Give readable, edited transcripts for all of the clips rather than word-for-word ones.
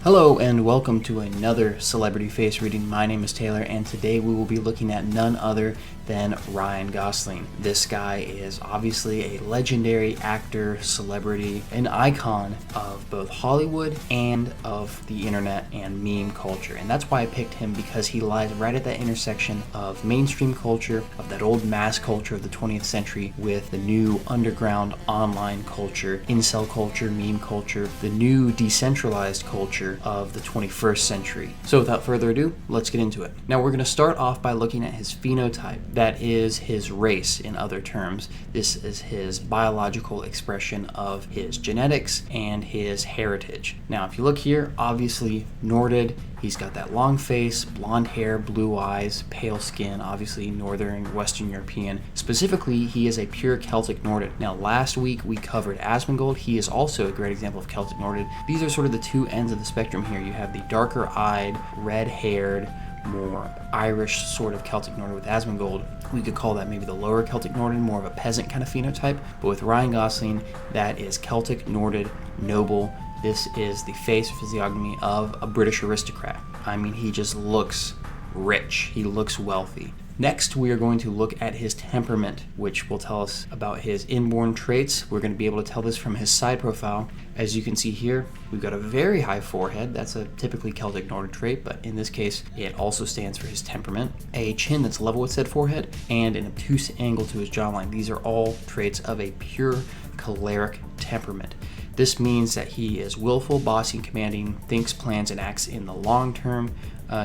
Hello and welcome to another celebrity face reading. My name is Taylor and today we will be looking at none other than Ryan Gosling. This guy is obviously a legendary actor, celebrity, an icon of both Hollywood and of the internet and meme culture. And that's why I picked him, because he lies right at that intersection of mainstream culture, of that old mass culture of the 20th century with the new underground online culture, incel culture, meme culture, the new decentralized culture of the 21st century. So without further ado, let's get into it. Now we're going to start off by looking at his phenotype. That is his race, in other terms. This is his biological expression of his genetics and his heritage. Now if you look here, obviously Norded. He's got that long face, blonde hair, blue eyes, pale skin, obviously Northern Western European. Specifically, he is a pure Celtic Norded. Now last week we covered Asmongold. He is also a great example of Celtic Norded. These are sort of the two ends of the spectrum here. You have the darker eyed, red haired, more Irish sort of Celtic Norded with Asmongold. We could call that maybe the lower Celtic Norded, more of a peasant kind of phenotype. But with Ryan Gosling, that is Celtic Norded, noble. This is the face or physiognomy of a British aristocrat. I mean, he just looks rich. He looks wealthy. Next, we are going to look at his temperament, which will tell us about his inborn traits. We're going to be able to tell this from his side profile. As you can see here, we've got a very high forehead. That's a typically Celtic Norded trait, but in this case, it also stands for his temperament. A chin that's level with said forehead, and an obtuse angle to his jawline. These are all traits of a pure choleric temperament. This means that he is willful, bossy, commanding, thinks, plans, and acts in the long term.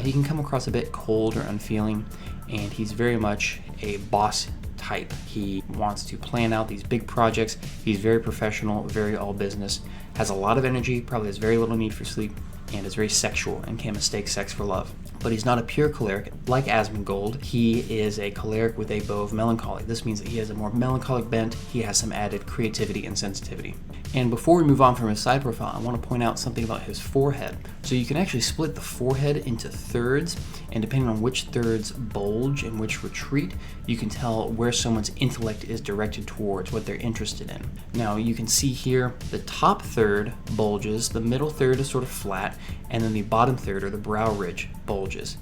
He can come across a bit cold or unfeeling, and he's very much a boss type. He wants to plan out these big projects. He's very professional, very all business, has a lot of energy, probably has very little need for sleep, and is very sexual and can mistake sex for love. But he's not a pure choleric. Like Asmongold, he is a choleric with a bow of melancholy. This means that he has a more melancholic bent. He has some added creativity and sensitivity. And before we move on from his side profile, I want to point out something about his forehead. So you can actually split the forehead into thirds, and depending on which thirds bulge and which retreat, you can tell where someone's intellect is directed towards, what they're interested in. Now you can see here, the top third bulges, the middle third is sort of flat, and then the bottom third, or the brow ridge, bulges.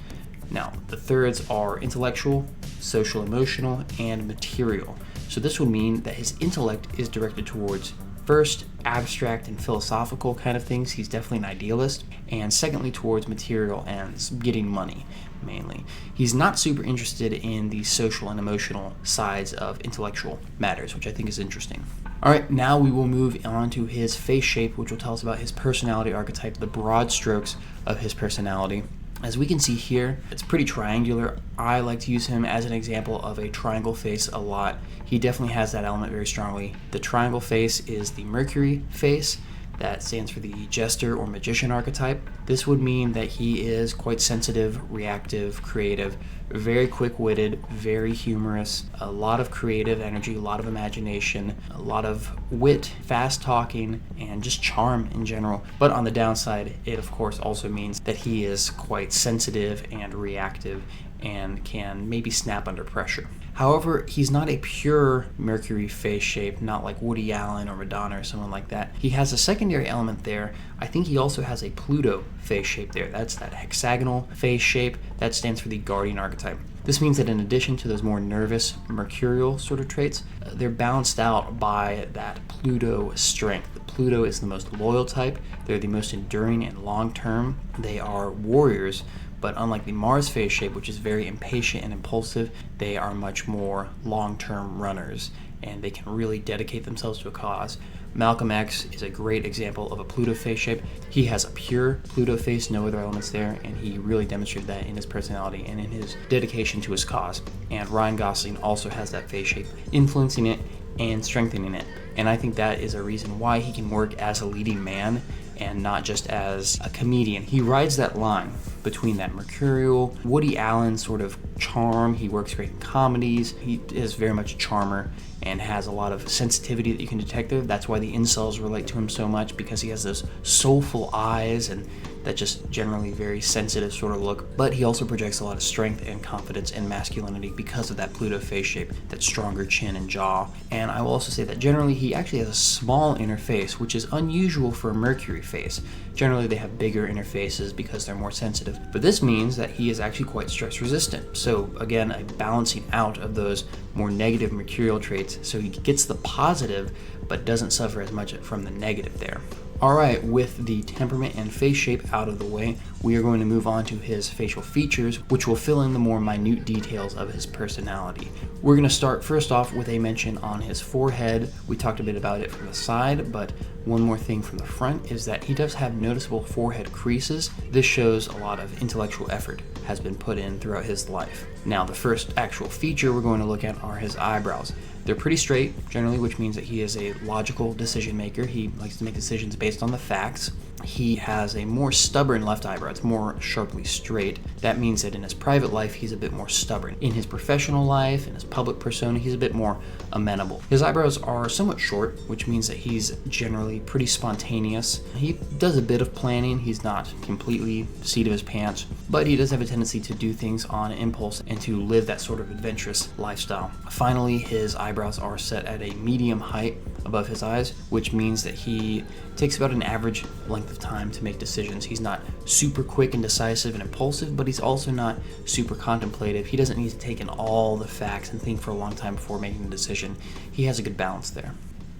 Now, the thirds are intellectual, social emotional, and material. So this would mean that his intellect is directed towards, first, abstract and philosophical kind of things. He's definitely an idealist. And secondly, towards material and getting money, mainly. He's not super interested in the social and emotional sides of intellectual matters, which I think is interesting. All right, now we will move on to his face shape, which will tell us about his personality archetype, the broad strokes of his personality. As we can see here, it's pretty triangular. I like to use him as an example of a triangle face a lot. He definitely has that element very strongly. The triangle face is the Mercury face. That stands for the jester or magician archetype. This would mean that he is quite sensitive, reactive, creative, very quick-witted, very humorous, a lot of creative energy, a lot of imagination, a lot of wit, fast talking, and just charm in general. But on the downside, it of course also means that he is quite sensitive and reactive and can maybe snap under pressure. However, he's not a pure Mercury face shape, not like Woody Allen or Madonna or someone like that. He has a secondary element there. I think he also has a Pluto face shape there. That's that hexagonal face shape. That stands for the Guardian archetype. This means that in addition to those more nervous, mercurial sort of traits, they're balanced out by that Pluto strength. Pluto is the most loyal type. They're the most enduring and long-term. They are warriors. But unlike the Mars face shape, which is very impatient and impulsive, they are much more long-term runners, and they can really dedicate themselves to a cause. Malcolm X is a great example of a Pluto face shape. He has a pure Pluto face, no other elements there, and he really demonstrated that in his personality and in his dedication to his cause. And Ryan Gosling also has that face shape, influencing it and strengthening it. And I think that is a reason why he can work as a leading man and not just as a comedian. He rides that line between that mercurial, Woody Allen sort of charm. He works great in comedies. He is very much a charmer and has a lot of sensitivity that you can detect there. That's why the incels relate to him so much, because he has those soulful eyes and that just generally very sensitive sort of look. But he also projects a lot of strength and confidence and masculinity because of that Pluto face shape, that stronger chin and jaw. And I will also say that generally he actually has a small inner face, which is unusual for a Mercury face. Generally they have bigger inner faces because they're more sensitive. But this means that he is actually quite stress resistant. So again, a balancing out of those more negative mercurial traits, so he gets the positive but doesn't suffer as much from the negative there. Alright, with the temperament and face shape out of the way, we are going to move on to his facial features, which will fill in the more minute details of his personality. We're going to start first off with a mention on his forehead. We talked a bit about it from the side, but one more thing from the front is that he does have noticeable forehead creases. This shows a lot of intellectual effort has been put in throughout his life. Now, the first actual feature we're going to look at are his eyebrows. They're pretty straight, generally, which means that he is a logical decision maker. He likes to make decisions based on the facts. He has a more stubborn left eyebrow. It's more sharply straight. That means that in his private life, he's a bit more stubborn. In his professional life, in his public persona, he's a bit more amenable. His eyebrows are somewhat short, which means that he's generally pretty spontaneous. He does a bit of planning. He's not completely seat of his pants, but he does have a tendency to do things on impulse and to live that sort of adventurous lifestyle. Finally, his eyebrows are set at a medium height above his eyes, which means that he takes about an average length of time to make decisions. He's not super quick and decisive and impulsive, but he's also not super contemplative. He doesn't need to take in all the facts and think for a long time before making a decision. He has a good balance there.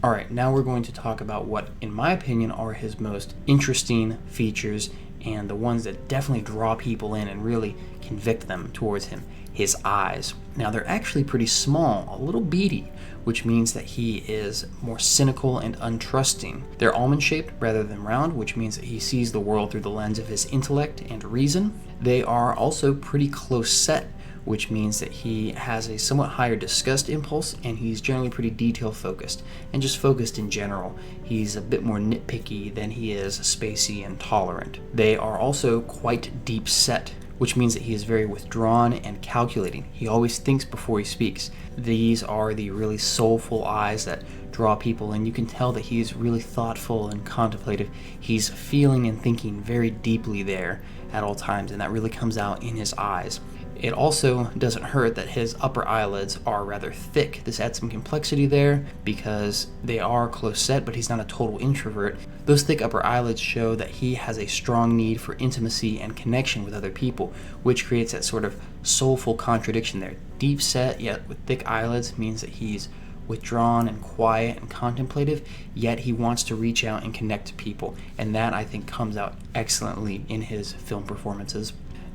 Alright, now we're going to talk about what, in my opinion, are his most interesting features and the ones that definitely draw people in and really convict them towards him. His eyes. Now, they're actually pretty small, a little beady, which means that he is more cynical and untrusting. They're almond-shaped rather than round, which means that he sees the world through the lens of his intellect and reason. They are also pretty close set, which means that he has a somewhat higher disgust impulse, and he's generally pretty detail-focused, and just focused in general. He's a bit more nitpicky than he is spacey and tolerant. They are also quite deep-set, which means that he is very withdrawn and calculating. He always thinks before he speaks. These are the really soulful eyes that draw people in. You can tell that he's really thoughtful and contemplative. He's feeling and thinking very deeply there at all times, and that really comes out in his eyes. It also doesn't hurt that his upper eyelids are rather thick. This adds some complexity there because they are close set, but he's not a total introvert. Those thick upper eyelids show that he has a strong need for intimacy and connection with other people, which creates that sort of soulful contradiction there. Deep set, yet with thick eyelids, means that he's withdrawn and quiet and contemplative, yet he wants to reach out and connect to people. And that, I think, comes out excellently in his film performances.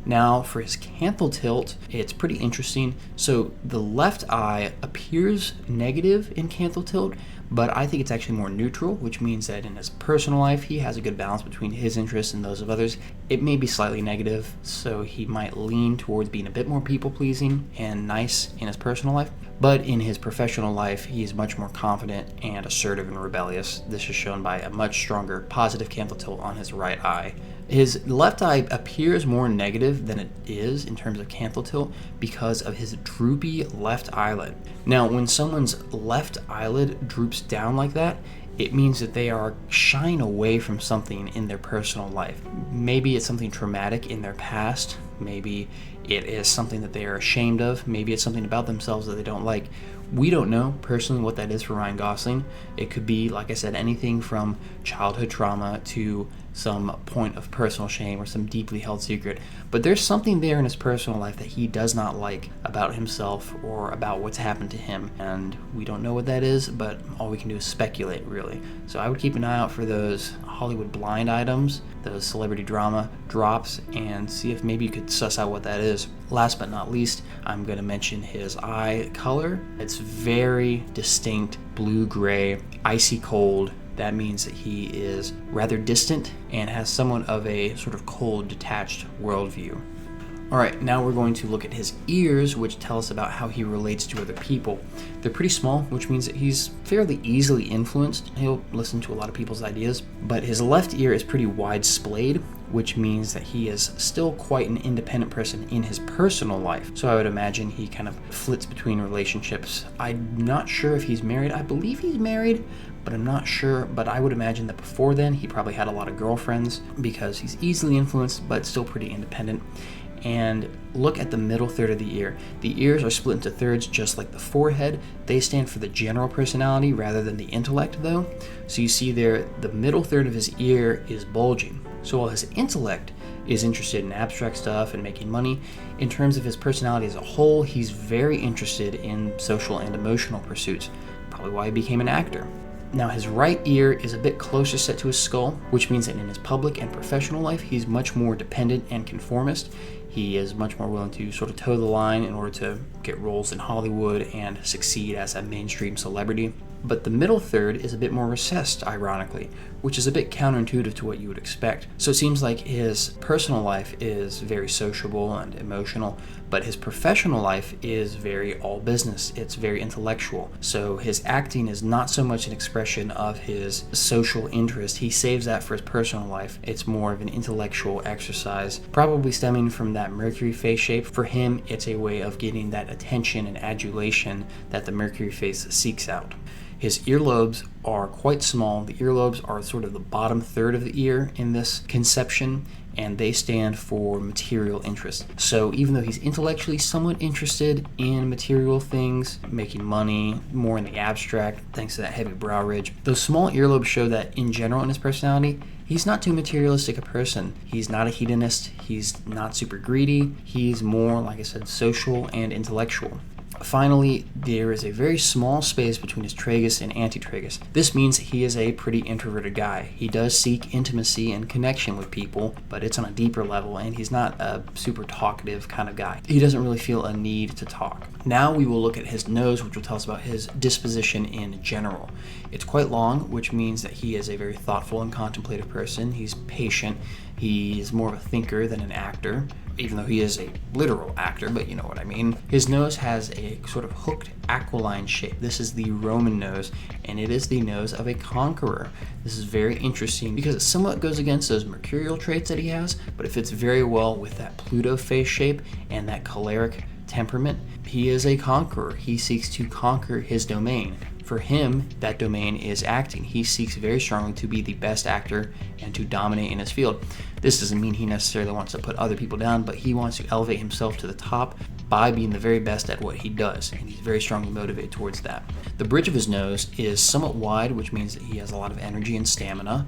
Now, for his canthal tilt, it's pretty interesting. So the left eye appears negative in canthal tilt, but I think it's actually more neutral, which means that in his personal life, he has a good balance between his interests and those of others. It may be slightly negative, so he might lean towards being a bit more people-pleasing and nice in his personal life. But in his professional life, he is much more confident and assertive and rebellious. This is shown by a much stronger positive canthal tilt on his right eye. His left eye appears more negative than it is in terms of canthal tilt because of his droopy left eyelid. Now, when someone's left eyelid droops down like that, it means that they are shying away from something in their personal life. Maybe it's something traumatic in their past. Maybe it is something that they are ashamed of. Maybe it's something about themselves that they don't like. We don't know personally what that is for Ryan Gosling. It could be, like I said, anything from childhood trauma to some point of personal shame or some deeply held secret. But there's something there in his personal life that he does not like about himself or about what's happened to him. And we don't know what that is, but all we can do is speculate, really. So I would keep an eye out for those Hollywood blind items, those celebrity drama drops, and see if maybe you could suss out what that is. Last but not least, I'm going to mention his eye color. It's very distinct, blue-gray, icy cold. That means that he is rather distant and has somewhat of a sort of cold, detached worldview. Alright, now we're going to look at his ears, which tell us about how he relates to other people. They're pretty small, which means that he's fairly easily influenced. He'll listen to a lot of people's ideas, but his left ear is pretty wide splayed, which means that he is still quite an independent person in his personal life. So I would imagine he kind of flits between relationships. I'm not sure if he's married. I believe he's married, but I'm not sure. But I would imagine that before then, he probably had a lot of girlfriends because he's easily influenced, but still pretty independent. And look at the middle third of the ear. The ears are split into thirds just like the forehead. They stand for the general personality rather than the intellect though. So you see there, the middle third of his ear is bulging. So while his intellect is interested in abstract stuff and making money, in terms of his personality as a whole, he's very interested in social and emotional pursuits. Probably why he became an actor. Now his right ear is a bit closer set to his skull, which means that in his public and professional life, he's much more dependent and conformist. He is much more willing to sort of toe the line in order to get roles in Hollywood and succeed as a mainstream celebrity. But the middle third is a bit more recessed, ironically, which is a bit counterintuitive to what you would expect. So it seems like his personal life is very sociable and emotional, but his professional life is very all business. It's very intellectual. So his acting is not so much an expression of his social interest. He saves that for his personal life. It's more of an intellectual exercise, probably stemming from that Mercury face shape. For him, it's a way of getting that attention and adulation that the Mercury face seeks out. His earlobes are quite small. The earlobes are sort of the bottom third of the ear in this conception, and they stand for material interest. So even though he's intellectually somewhat interested in material things, making money, more in the abstract, thanks to that heavy brow ridge, those small earlobes show that in general in his personality, he's not too materialistic a person. He's not a hedonist. He's not super greedy. He's more, like I said, social and intellectual. Finally, there is a very small space between his tragus and antitragus. This means he is a pretty introverted guy. He does seek intimacy and connection with people, but it's on a deeper level, and he's not a super talkative kind of guy. He doesn't really feel a need to talk. Now we will look at his nose, which will tell us about his disposition in general. It's quite long, which means that he is a very thoughtful and contemplative person. He's patient. He is more of a thinker than an actor, even though he is a literal actor, but you know what I mean. His nose has a sort of hooked aquiline shape. This is the Roman nose, and it is the nose of a conqueror. This is very interesting because it somewhat goes against those mercurial traits that he has, but it fits very well with that Pluto face shape and that choleric temperament. He is a conqueror. He seeks to conquer his domain. For him, that domain is acting. He seeks very strongly to be the best actor and to dominate in his field. This doesn't mean he necessarily wants to put other people down, but he wants to elevate himself to the top by being the very best at what he does, and he's very strongly motivated towards that. The bridge of his nose is somewhat wide, which means that he has a lot of energy and stamina.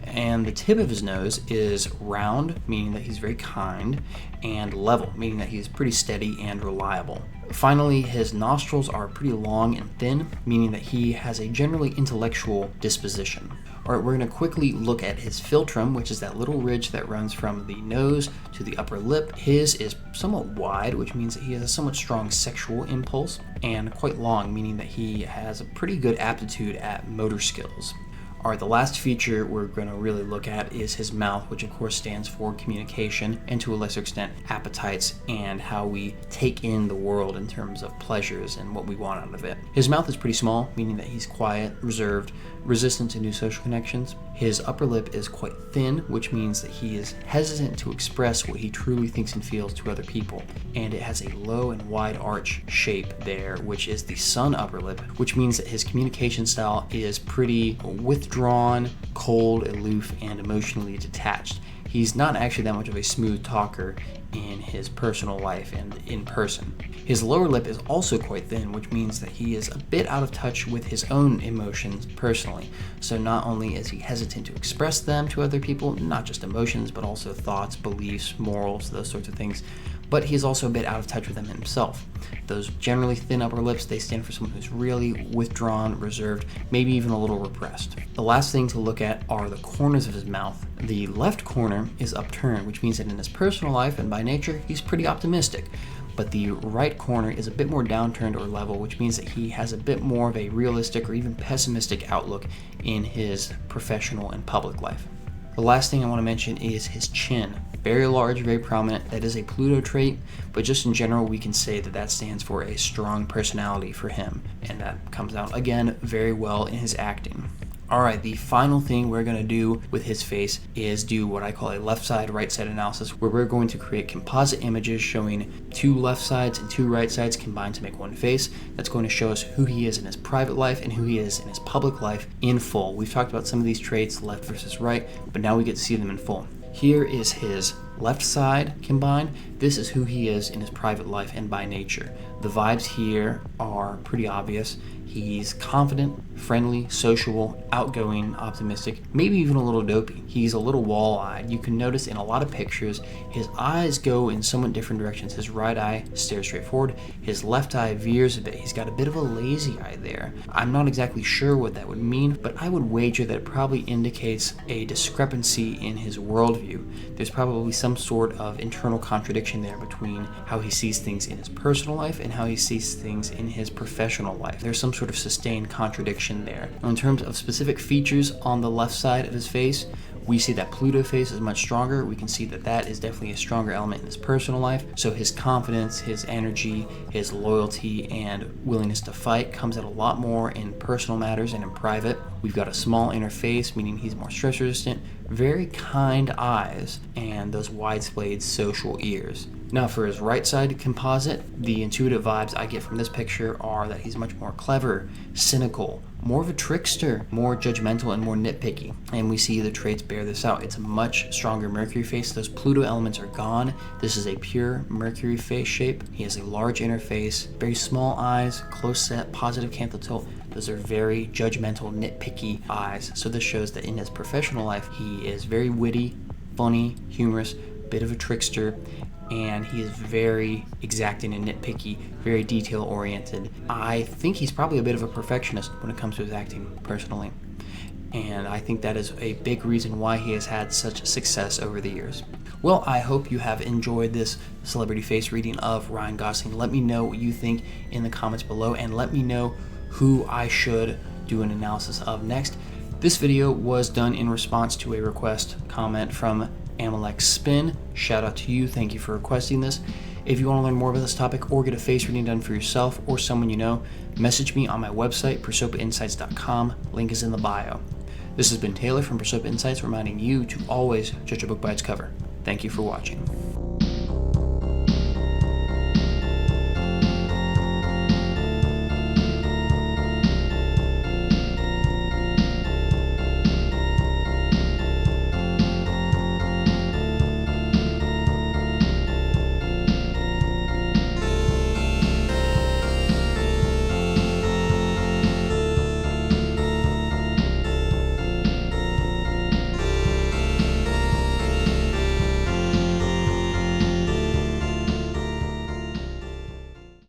And the tip of his nose is round, meaning that he's very kind, and level, meaning that he's pretty steady and reliable. Finally, his nostrils are pretty long and thin, meaning that he has a generally intellectual disposition. Alright, we're going to quickly look at his philtrum, which is that little ridge that runs from the nose to the upper lip. His is somewhat wide, which means that he has a somewhat strong sexual impulse, and quite long, meaning that he has a pretty good aptitude at motor skills. Alright, the last feature we're going to really look at is his mouth, which of course stands for communication and to a lesser extent appetites and how we take in the world in terms of pleasures and what we want out of it. His mouth is pretty small, meaning that he's quiet, reserved, resistant to new social connections. His upper lip is quite thin, which means that he is hesitant to express what he truly thinks and feels to other people. And it has a low and wide arch shape there, which is the sun upper lip, which means that his communication style is pretty withdrawn, cold, aloof, and emotionally detached. He's not actually that much of a smooth talker in his personal life and in person. His lower lip is also quite thin, which means that he is a bit out of touch with his own emotions personally. So not only is he hesitant to express them to other people, not just emotions, but also thoughts, beliefs, morals, those sorts of things, but he's also a bit out of touch with them himself. Those generally thin upper lips, they stand for someone who's really withdrawn, reserved, maybe even a little repressed. The last thing to look at are the corners of his mouth. The left corner is upturned, which means that in his personal life and by nature, he's pretty optimistic. But the right corner is a bit more downturned or level, which means that he has a bit more of a realistic or even pessimistic outlook in his professional and public life. The last thing I want to mention is his chin. Very large, very prominent. That is a Pluto trait, but just in general, we can say that that stands for a strong personality for him. And that comes out, again, very well in his acting. Alright, the final thing we're going to do with his face is do what I call a left side, right side analysis, where we're going to create composite images showing 2 left sides and 2 right sides combined to make one face. That's going to show us who he is in his private life and who he is in his public life in full. We've talked about some of these traits, left versus right, but now we get to see them in full. Here is his left side combined. This is who he is in his private life and by nature. The vibes here are pretty obvious. He's confident, friendly, sociable, outgoing, optimistic, maybe even a little dopey. He's a little wall-eyed. You can notice in a lot of pictures, his eyes go in somewhat different directions. His right eye stares straight forward. His left eye veers a bit. He's got a bit of a lazy eye there. I'm not exactly sure what that would mean, but I would wager that it probably indicates a discrepancy in his worldview. There's probably some sort of internal contradiction there between how he sees things in his personal life and how he sees things in his professional life. There's some sort of sustained contradiction there. Now, in terms of specific features on the left side of his face, we see that Pluto face is much stronger. We can see that that is definitely a stronger element in his personal life. So his confidence, his energy, his loyalty, and willingness to fight comes out a lot more in personal matters and in private. We've got a small inner face, meaning he's more stress resistant, very kind eyes, and those wide-splayed social ears. Now for his right side composite, the intuitive vibes I get from this picture are that he's much more clever, cynical, more of a trickster, more judgmental, and more nitpicky. And we see the traits bear this out. It's a much stronger Mercury face. Those Pluto elements are gone. This is a pure Mercury face shape. He has a large inner face, very small eyes, close set, positive canthal tilt. Those are very judgmental, nitpicky eyes. So this shows that in his professional life, he is very witty, funny, humorous, bit of a trickster, and he is very exacting and nitpicky, very detail-oriented. I think he's probably a bit of a perfectionist when it comes to his acting, personally. And I think that is a big reason why he has had such success over the years. Well, I hope you have enjoyed this celebrity face reading of Ryan Gosling. Let me know what you think in the comments below, and let me know who I should do an analysis of next. This video was done in response to a request comment from Amalek Spin. Shout out to you. Thank you for requesting this. If you want to learn more about this topic or get a face reading done for yourself or someone you know, message me on my website, persopainsights.com. Link is in the bio. This has been Taylor from Persopa Insights, reminding you to always judge a book by its cover. Thank you for watching.